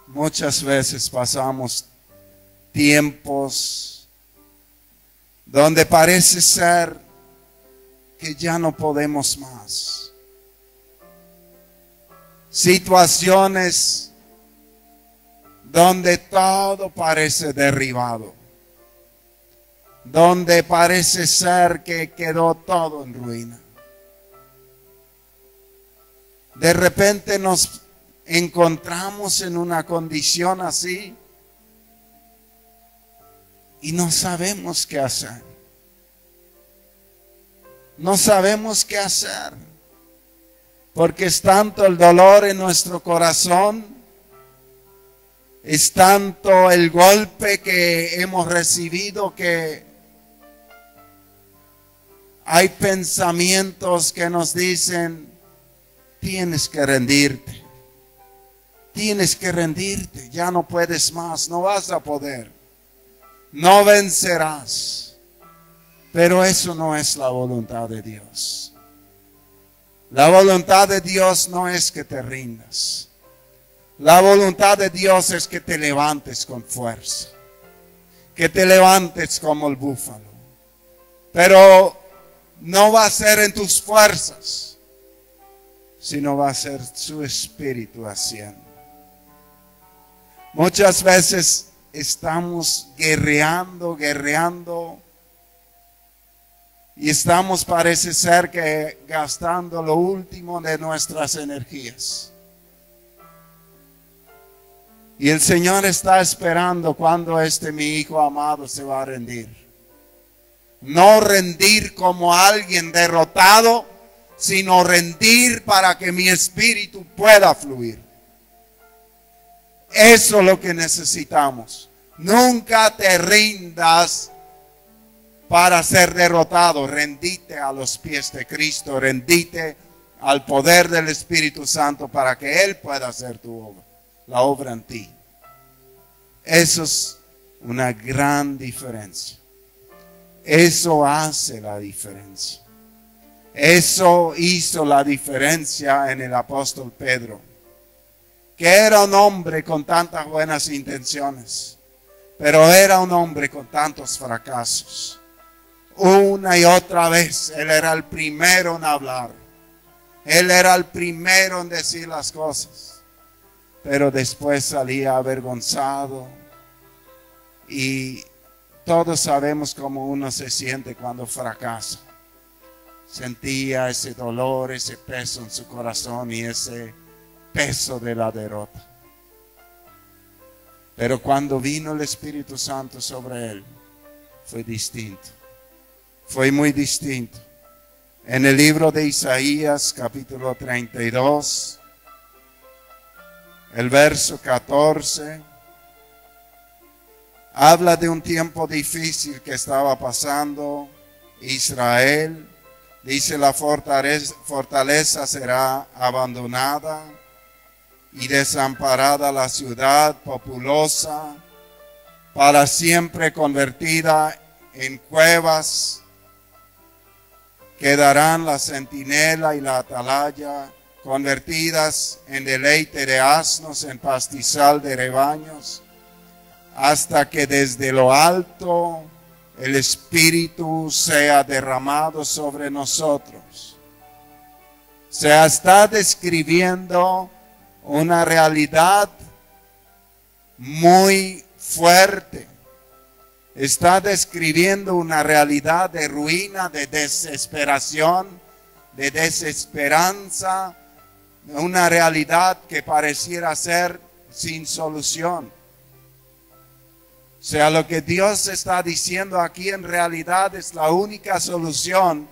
Muchas veces pasamos tiempos donde parece ser que ya no podemos más. Situaciones donde todo parece derribado, donde parece ser que quedó todo en ruina. De repente nos encontramos en una condición así y no sabemos qué hacer. No sabemos qué hacer, porque es tanto el dolor en nuestro corazón, es tanto el golpe que hemos recibido que hay pensamientos que nos dicen: tienes que rendirte, ya no puedes más, no vas a poder, no vencerás. Pero eso no es la voluntad de Dios. La voluntad de Dios no es que te rindas. La voluntad de Dios es que te levantes con fuerza, que te levantes como el búfalo. Pero no va a ser en tus fuerzas, sino va a ser su Espíritu haciendo. Muchas veces estamos guerreando, y estamos, parece ser, que gastando lo último de nuestras energías. Y el Señor está esperando cuando mi hijo amado se va a rendir. No rendir como alguien derrotado, sino rendir para que mi espíritu pueda fluir. Eso es lo que necesitamos. Nunca te rindas para ser derrotado. Rendite a los pies de Cristo. Rendite al poder del Espíritu Santo para que Él pueda hacer tu obra, la obra en ti. Eso es una gran diferencia. Eso hace la diferencia. Eso hizo la diferencia en el apóstol Pedro, que era un hombre con tantas buenas intenciones, pero era un hombre con tantos fracasos. Una y otra vez él era el primero en hablar, él era el primero en decir las cosas, pero después salía avergonzado. Y todos sabemos cómo uno se siente cuando fracasa. Sentía ese dolor, ese peso en su corazón y ese peso de la derrota. Pero cuando vino el Espíritu Santo sobre él, fue distinto. Fue muy distinto. En el libro de Isaías, capítulo 32, el verso 14, habla de un tiempo difícil que estaba pasando Israel. Dice: la fortaleza será abandonada y desamparada la ciudad populosa, para siempre convertida en cuevas. Quedarán la centinela y la atalaya, convertidas en deleite de asnos, en pastizal de rebaños, hasta que desde lo alto el Espíritu sea derramado sobre nosotros. Se está describiendo una realidad muy fuerte. Está describiendo una realidad de ruina, de desesperación, de desesperanza, una realidad que pareciera ser sin solución. O sea, lo que Dios está diciendo aquí en realidad es la única solución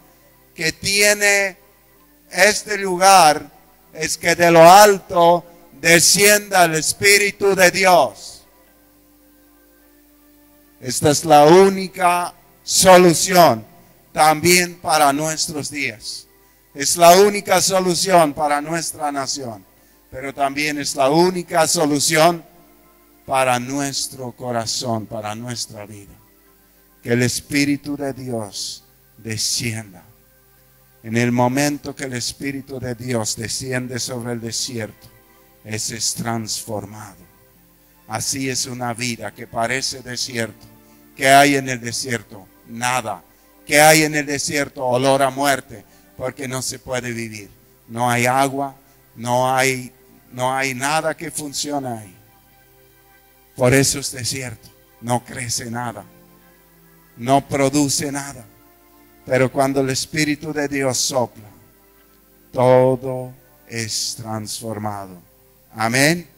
que tiene este lugar, es que de lo alto descienda el Espíritu de Dios. Esta es la única solución también para nuestros días. Es la única solución para nuestra nación, pero también es la única solución para nuestro corazón, para nuestra vida. Que el Espíritu de Dios descienda. En el momento que el Espíritu de Dios desciende sobre el desierto, ese es transformado. Así es una vida que parece desierto. ¿Qué hay en el desierto? Nada. ¿Qué hay en el desierto? Olor a muerte, porque no se puede vivir. No hay agua, no hay nada que funcione ahí. Por eso es desierto. No crece nada. No produce nada. Pero cuando el Espíritu de Dios sopla, todo es transformado. Amén.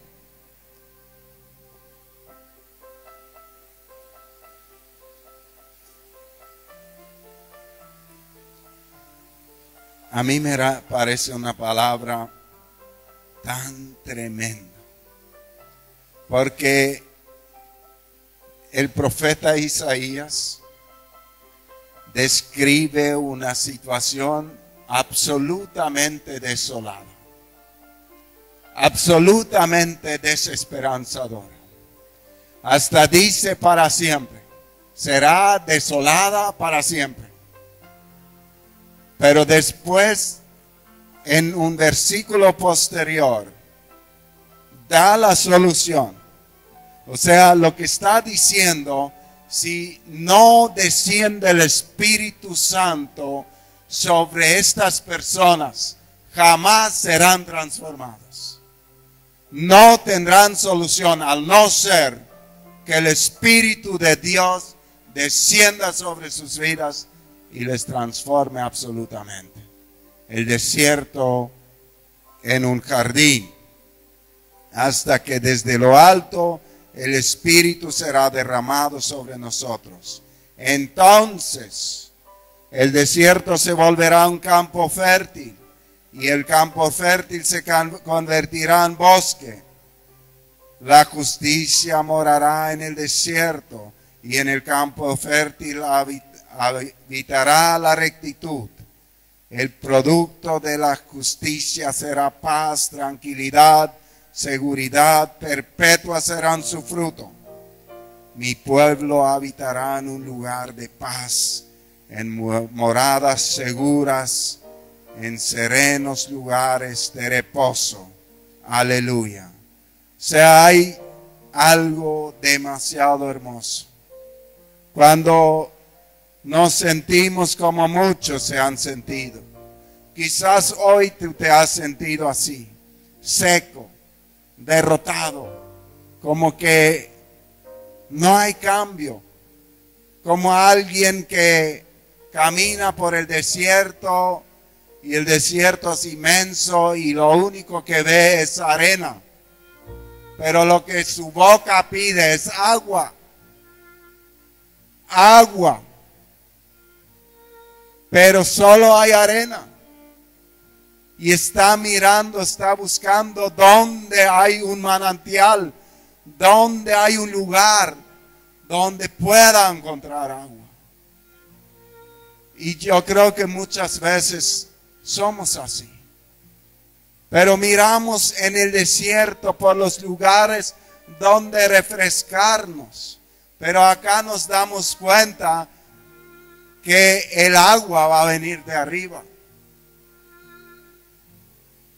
A mí me parece una palabra tan tremenda, porque el profeta Isaías describe una situación absolutamente desolada, absolutamente desesperanzadora. Hasta dice para siempre, será desolada para siempre. Pero después, en un versículo posterior, da la solución. O sea, lo que está diciendo, si no desciende el Espíritu Santo sobre estas personas, jamás serán transformadas. No tendrán solución al no ser que el Espíritu de Dios descienda sobre sus vidas y les transforme absolutamente. El desierto en un jardín, hasta que desde lo alto el Espíritu será derramado sobre nosotros. Entonces el desierto se volverá un campo fértil, y el campo fértil se convertirá en bosque. La justicia morará en el desierto, y en el campo fértil habitará la rectitud. El producto de la justicia será paz, tranquilidad, seguridad perpetua serán su fruto. Mi pueblo habitará en un lugar de paz, en moradas seguras, en serenos lugares de reposo. Aleluya. O sea, hay algo demasiado hermoso. Cuando nos sentimos como muchos se han sentido. Quizás hoy tú te has sentido así, seco, derrotado, como que no hay cambio, como alguien que camina por el desierto y el desierto es inmenso y lo único que ve es arena, pero lo que su boca pide es agua, agua. Pero solo hay arena. Y está mirando, está buscando dónde hay un manantial, dónde hay un lugar donde pueda encontrar agua. Y yo creo que muchas veces somos así. Pero miramos en el desierto por los lugares donde refrescarnos. Pero acá nos damos cuenta que el agua va a venir de arriba.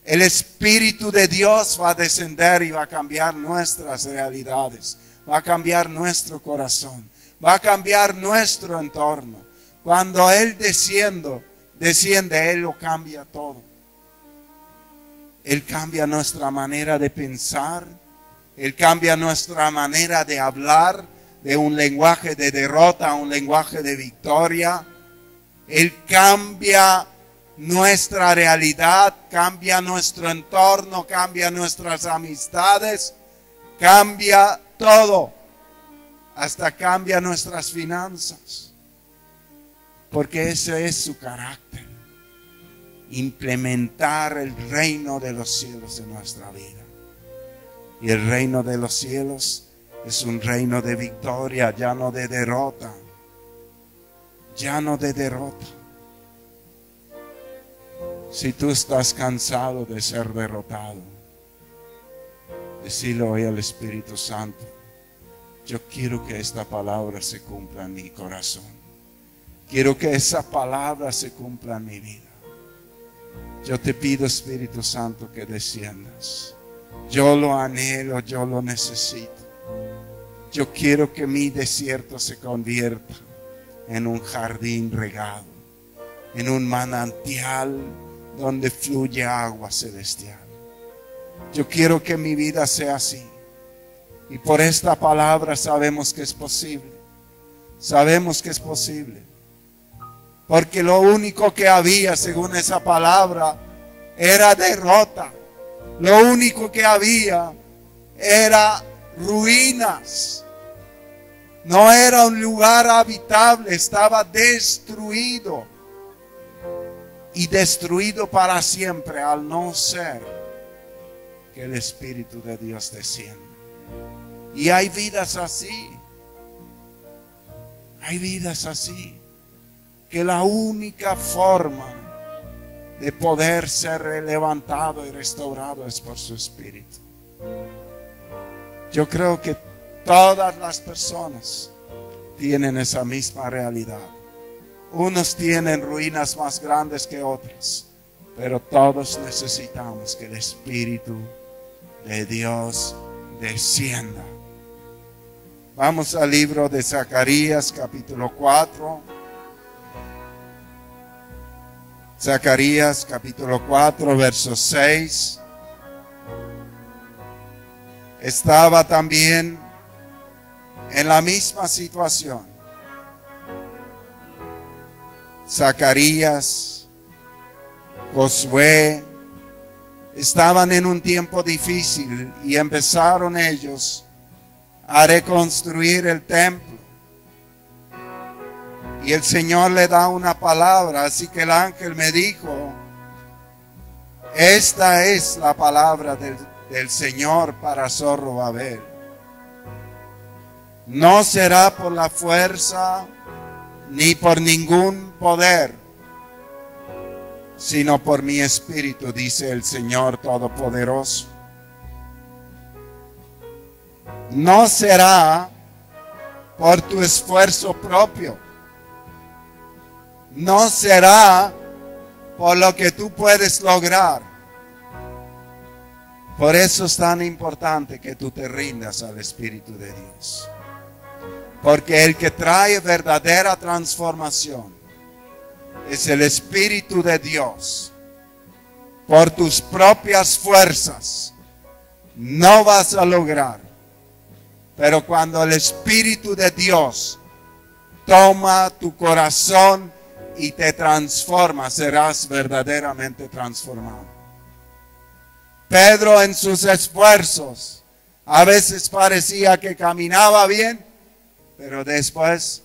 El Espíritu de Dios va a descender y va a cambiar nuestras realidades. Va a cambiar nuestro corazón. Va a cambiar nuestro entorno. Cuando Él desciende, Él lo cambia todo. Él cambia nuestra manera de pensar. Él cambia nuestra manera de hablar, de un lenguaje de derrota a un lenguaje de victoria. Él cambia nuestra realidad, cambia nuestro entorno, cambia nuestras amistades, cambia todo, hasta cambia nuestras finanzas, porque ese es su carácter, implementar el reino de los cielos en nuestra vida. Y el reino de los cielos es un reino de victoria, ya no de derrota. Ya no de derrota. Si tú estás cansado de ser derrotado, decirle hoy al Espíritu Santo: yo quiero que esta palabra se cumpla en mi corazón. Quiero que esa palabra se cumpla en mi vida. Yo te pido, Espíritu Santo, que desciendas. Yo lo anhelo, yo lo necesito. Yo quiero que mi desierto se convierta en un jardín regado, en un manantial donde fluye agua celestial. Yo quiero que mi vida sea así. Y por esta palabra sabemos que es posible. Sabemos que es posible. Porque lo único que había, según esa palabra, era derrota. Lo único que había era ruinas. No era un lugar habitable, estaba destruido. Y destruido para siempre, al no ser que el Espíritu de Dios descienda. Y hay vidas así. Hay vidas así. Que la única forma de poder ser levantado y restaurado es por su Espíritu. Yo creo que todas las personas tienen esa misma realidad. Unos tienen ruinas más grandes que otras, pero todos necesitamos que el Espíritu de Dios descienda. Vamos al libro de Zacarías, capítulo 4. Zacarías, capítulo 4, verso 6. Estaba también en la misma situación. Zacarías, Josué, estaban en un tiempo difícil y empezaron ellos a reconstruir el templo. Y el Señor le da una palabra, así que el ángel me dijo, esta es la palabra del Señor para Zorobabel. No será por la fuerza ni por ningún poder, sino por mi espíritu, dice el Señor Todopoderoso. No será por tu esfuerzo propio. No será por lo que tú puedes lograr. Por eso es tan importante que tú te rindas al Espíritu de Dios. Porque el que trae verdadera transformación es el Espíritu de Dios. Por tus propias fuerzas no vas a lograr. Pero cuando el Espíritu de Dios toma tu corazón y te transforma, serás verdaderamente transformado. Pedro en sus esfuerzos a veces parecía que caminaba bien, pero después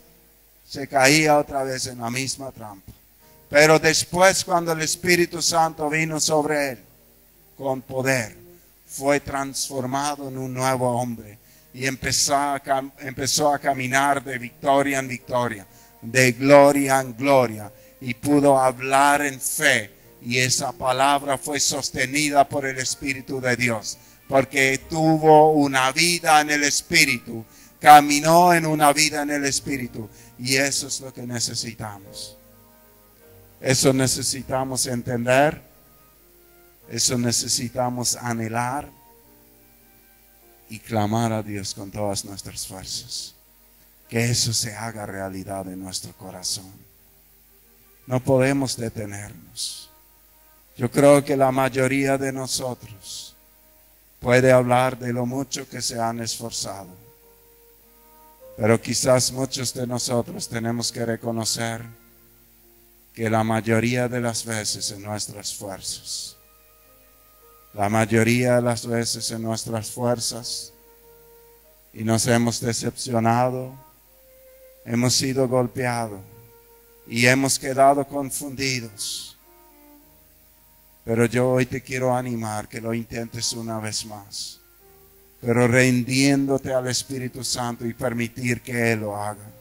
se caía otra vez en la misma trampa. Pero después, cuando el Espíritu Santo vino sobre él con poder, fue transformado en un nuevo hombre y empezó a caminar de victoria en victoria, de gloria en gloria, y pudo hablar en fe, y esa palabra fue sostenida por el Espíritu de Dios, porque tuvo una vida en el Espíritu, caminó en una vida en el Espíritu, y eso es lo que necesitamos. Eso necesitamos entender, eso necesitamos anhelar y clamar a Dios con todas nuestras fuerzas. Que eso se haga realidad en nuestro corazón. No podemos detenernos. Yo creo que la mayoría de nosotros puede hablar de lo mucho que se han esforzado. Pero quizás muchos de nosotros tenemos que reconocer que la mayoría de las veces en nuestras fuerzas, la mayoría de las veces en nuestras fuerzas, y nos hemos decepcionado, hemos sido golpeados y hemos quedado confundidos. Pero yo hoy te quiero animar que lo intentes una vez más, pero rindiéndote al Espíritu Santo y permitir que Él lo haga.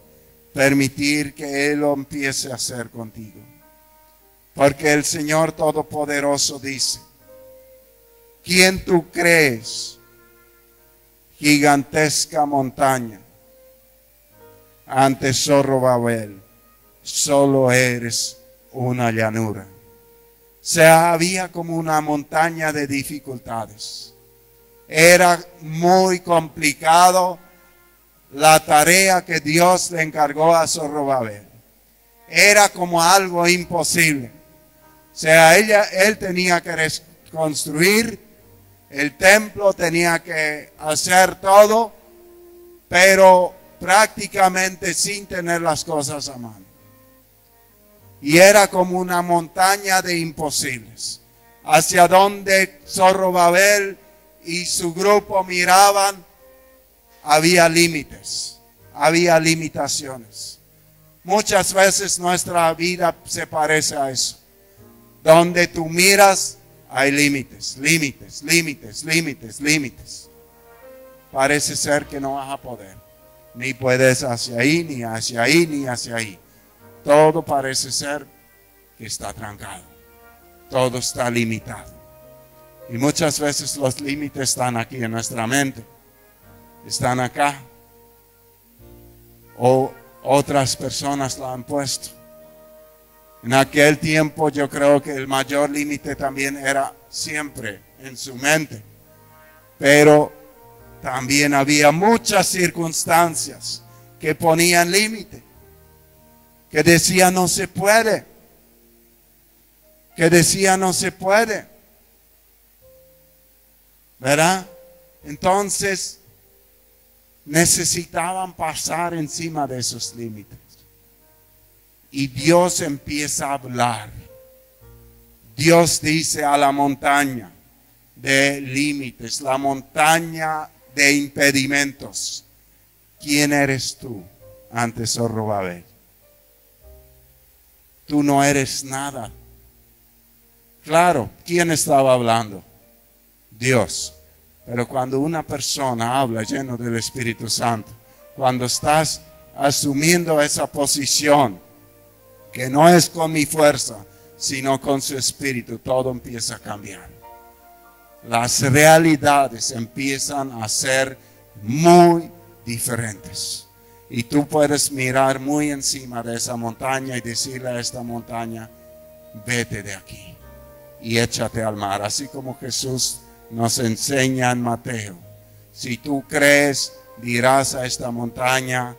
Permitir que Él lo empiece a hacer contigo. Porque el Señor Todopoderoso dice, ¿quién tú crees? Gigantesca montaña. Ante Zorobabel, solo eres una llanura. O sea, había como una montaña de dificultades. Era muy complicado la tarea que Dios le encargó a Zorobabel. Era como algo imposible. O sea, él tenía que reconstruir el templo, tenía que hacer todo, pero prácticamente sin tener las cosas a mano. Y era como una montaña de imposibles. Hacia donde Zorobabel y su grupo miraban, había límites, había limitaciones. Muchas veces nuestra vida se parece a eso. Donde tú miras, hay límites, límites, límites, límites, límites. Parece ser que no vas a poder. Ni puedes hacia ahí, ni hacia ahí, ni hacia ahí. Todo parece ser que está trancado. Todo está limitado. Y muchas veces los límites están aquí en nuestra mente. Están acá. O otras personas lo han puesto. En aquel tiempo yo creo que el mayor límite también era siempre en su mente. Pero también había muchas circunstancias que ponían límite. Que decían no se puede. Que decían no se puede. ¿Verdad? Entonces necesitaban pasar encima de esos límites. Y Dios empieza a hablar. Dios dice a la montaña de límites, la montaña de impedimentos: ¿quién eres tú ante Zorobabel? Tú no eres nada. Claro, ¿quién estaba hablando? Dios. Pero cuando una persona habla lleno del Espíritu Santo, cuando estás asumiendo esa posición, que no es con mi fuerza, sino con su Espíritu, todo empieza a cambiar. Las realidades empiezan a ser muy diferentes. Y tú puedes mirar muy encima de esa montaña y decirle a esta montaña: vete de aquí y échate al mar. Así como Jesús nos enseña en Mateo: si tú crees, dirás a esta montaña: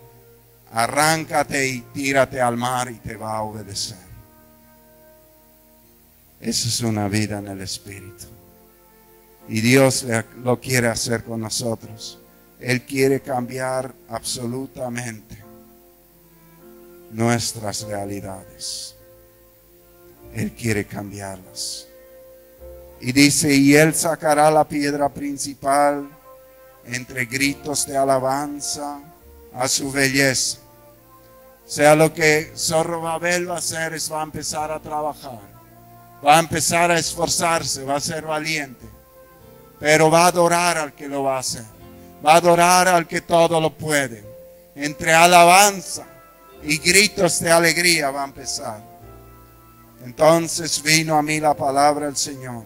arráncate y tírate al mar, y te va a obedecer. Esa es una vida en el Espíritu. Y Dios lo quiere hacer con nosotros. Él quiere cambiar absolutamente nuestras realidades. Él quiere cambiarlas. Y dice: y Él sacará la piedra principal entre gritos de alabanza a su belleza. O sea, lo que Zorobabel va a hacer es va a empezar a trabajar. Va a empezar a esforzarse, va a ser valiente. Pero va a adorar al que lo va a hacer. Va a adorar al que todo lo puede. Entre alabanza y gritos de alegría va a empezar. Entonces vino a mí la palabra del Señor: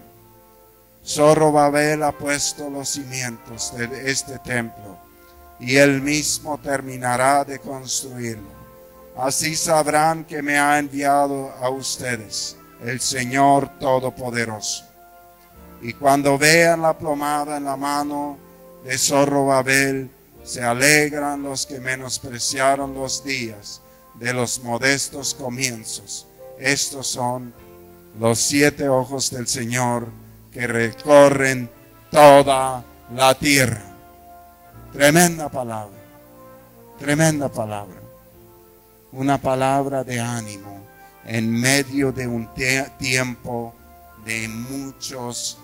Zorobabel ha puesto los cimientos de este templo, y él mismo terminará de construirlo. Así sabrán que me ha enviado a ustedes el Señor Todopoderoso. Y cuando vean la plomada en la mano de Zorobabel, se alegran los que menospreciaron los días de los modestos comienzos. Estos son los 7 ojos del Señor que recorren toda la tierra. Tremenda palabra, tremenda palabra. Una palabra de ánimo en medio de un tiempo de muchos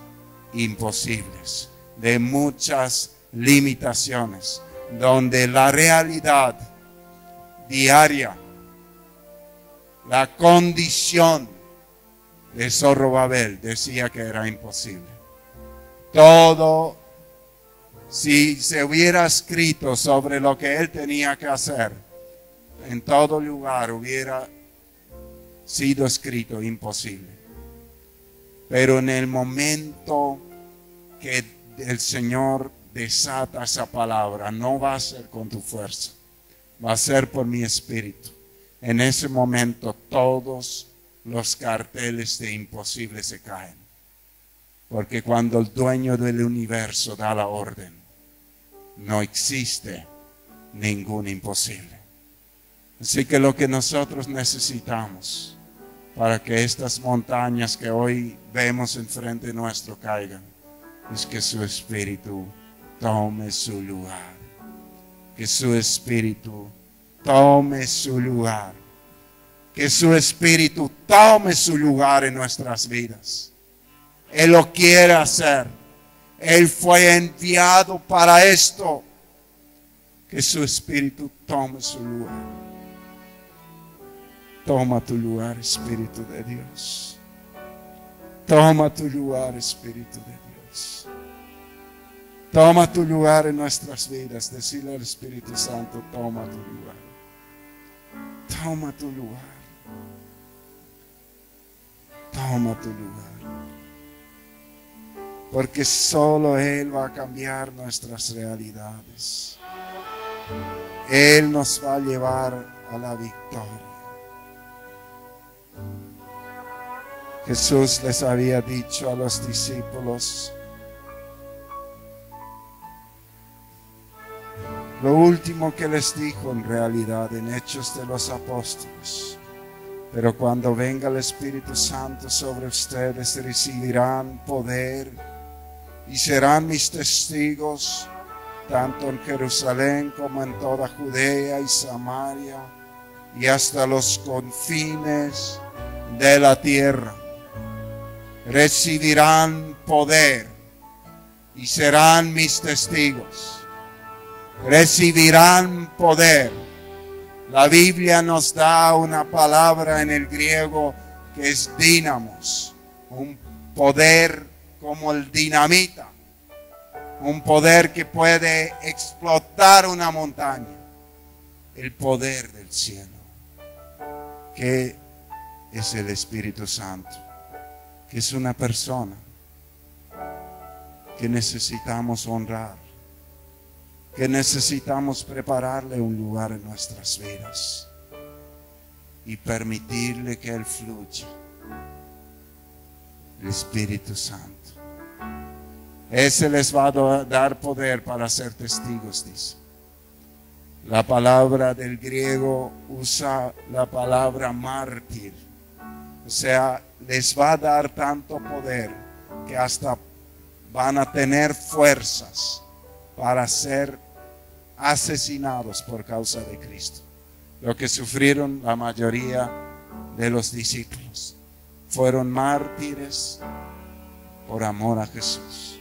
imposibles, de muchas limitaciones, donde la realidad diaria, la condición de Zorobabel decía que era imposible. Todo, si se hubiera escrito sobre lo que él tenía que hacer, en todo lugar hubiera sido escrito imposible. Pero en el momento que el Señor desata esa palabra, no va a ser con tu fuerza, va a ser por mi espíritu. En ese momento todos los carteles de imposible se caen. Porque cuando el dueño del universo da la orden, no existe ningún imposible. Así que lo que nosotros necesitamos para que estas montañas que hoy vemos enfrente nuestro caigan, es que su Espíritu tome su lugar. Que su Espíritu tome su lugar. Que su Espíritu tome su lugar en nuestras vidas. Él lo quiere hacer. Él fue enviado para esto. Que su Espíritu tome su lugar. Toma tu lugar, Espíritu de Dios. Toma tu lugar, Espíritu de Dios. Toma tu lugar en nuestras vidas. Decirle al Espíritu Santo, toma tu lugar. Toma tu lugar. Toma tu lugar. Porque solo Él va a cambiar nuestras realidades. Él nos va a llevar a la victoria. Jesús les había dicho a los discípulos, lo último que les dijo en realidad en Hechos de los Apóstoles: pero cuando venga el Espíritu Santo sobre ustedes, recibirán poder y serán mis testigos, tanto en Jerusalén como en toda Judea y Samaria y hasta los confines de la tierra. Recibirán poder y serán mis testigos. Recibirán poder. La Biblia nos da una palabra en el griego que es dínamos, un poder como el dinamita, un poder que puede explotar una montaña, el poder del cielo, que es el Espíritu Santo, que es una persona que necesitamos honrar, que necesitamos prepararle un lugar en nuestras vidas y permitirle que Él fluya. El Espíritu Santo. Ese les va a dar poder para ser testigos, dice. La palabra del griego usa la palabra mártir. O sea, les va a dar tanto poder que hasta van a tener fuerzas para ser asesinados por causa de Cristo. Lo que sufrieron la mayoría de los discípulos. Fueron mártires por amor a Jesús.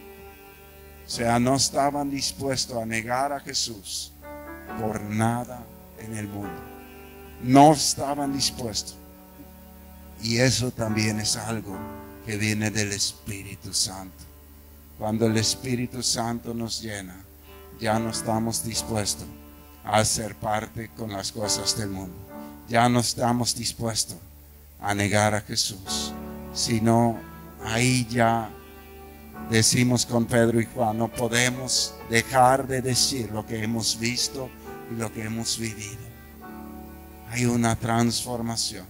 O sea, no estaban dispuestos a negar a Jesús por nada en el mundo. No estaban dispuestos. Y eso también es algo que viene del Espíritu Santo. Cuando el Espíritu Santo nos llena, ya no estamos dispuestos a hacer parte con las cosas del mundo. Ya no estamos dispuestos a negar a Jesús, sino ahí ya decimos con Pedro y Juan, no podemos dejar de decir lo que hemos visto y lo que hemos vivido. Hay una transformación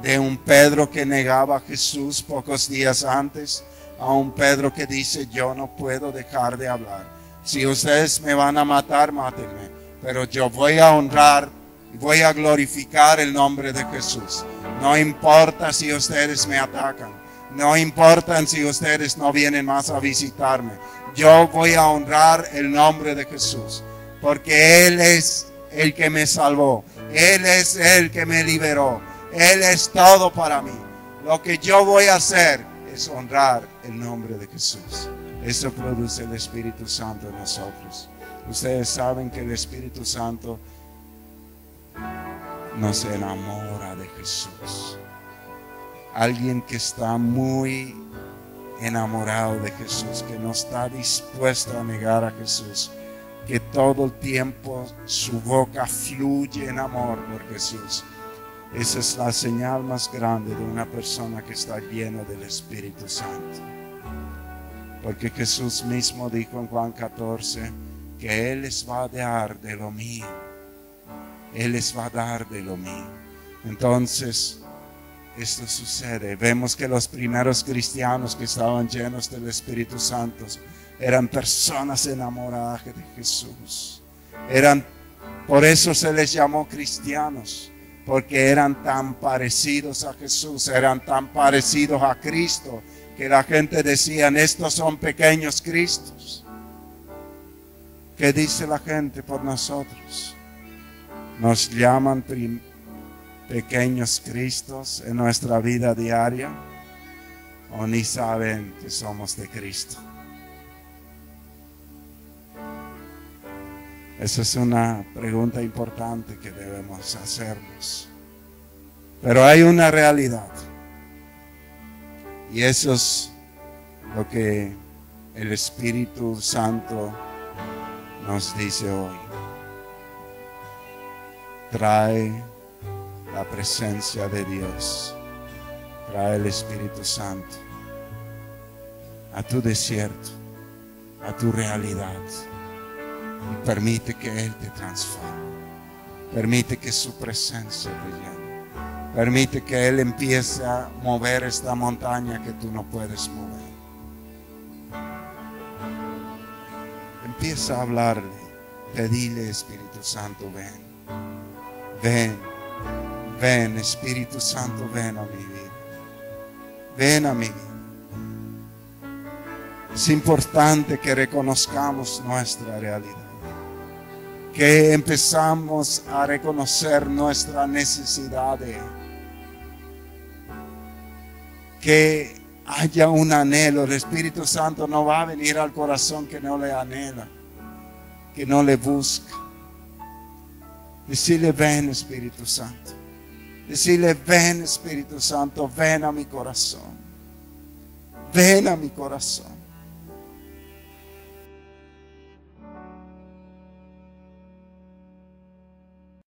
de un Pedro que negaba a Jesús pocos días antes a un Pedro que dice, yo no puedo dejar de hablar. Si ustedes me van a matar, mátenme, pero yo voy a honrar y voy a glorificar el nombre de Jesús. No importa si ustedes me atacan, no importa si ustedes no vienen más a visitarme. Yo voy a honrar el nombre de Jesús, porque Él es el que me salvó. Él es el que me liberó. Él es todo para mí. Lo que yo voy a hacer es honrar el nombre de Jesús. Eso produce el Espíritu Santo en nosotros. Ustedes saben que el Espíritu Santo nos enamora de Jesús. Alguien que está muy enamorado de Jesús, que no está dispuesto a negar a Jesús, que todo el tiempo su boca fluye en amor por Jesús. Esa es la señal más grande de una persona que está llena del Espíritu Santo. Porque Jesús mismo dijo en Juan 14 que Él les va a dar de lo mío. Él les va a dar de lo mío. Entonces, esto sucede. Vemos que los primeros cristianos que estaban llenos del Espíritu Santo eran personas enamoradas de Jesús. Por eso se les llamó cristianos, porque eran tan parecidos a Jesús, eran tan parecidos a Cristo, que la gente decía, estos son pequeños Cristos. ¿Qué dice la gente por nosotros? Nos llaman pequeños Cristos en nuestra vida diaria, o ni saben que somos de Cristo. Esa es una pregunta importante que debemos hacernos. Pero hay una realidad, y eso es lo que el Espíritu Santo nos dice hoy. Trae la presencia de Dios, trae el Espíritu Santo a tu desierto, a tu realidad, y permite que Él te transforme, permite que su presencia te llene, permite que Él empiece a mover esta montaña que tú no puedes mover. Empieza a hablarle, pedile, Espíritu Santo, ven. Ven, ven, Espíritu Santo, ven a mi vida. Ven a mi vida. Es importante que reconozcamos nuestra realidad, que empezamos a reconocer nuestra necesidad de Él, que haya un anhelo. El Espíritu Santo no va a venir al corazón que no le anhela, que no le busca. Decirle, ven Espíritu Santo. Decirle, ven Espíritu Santo, ven a mi corazón. Ven a mi corazón.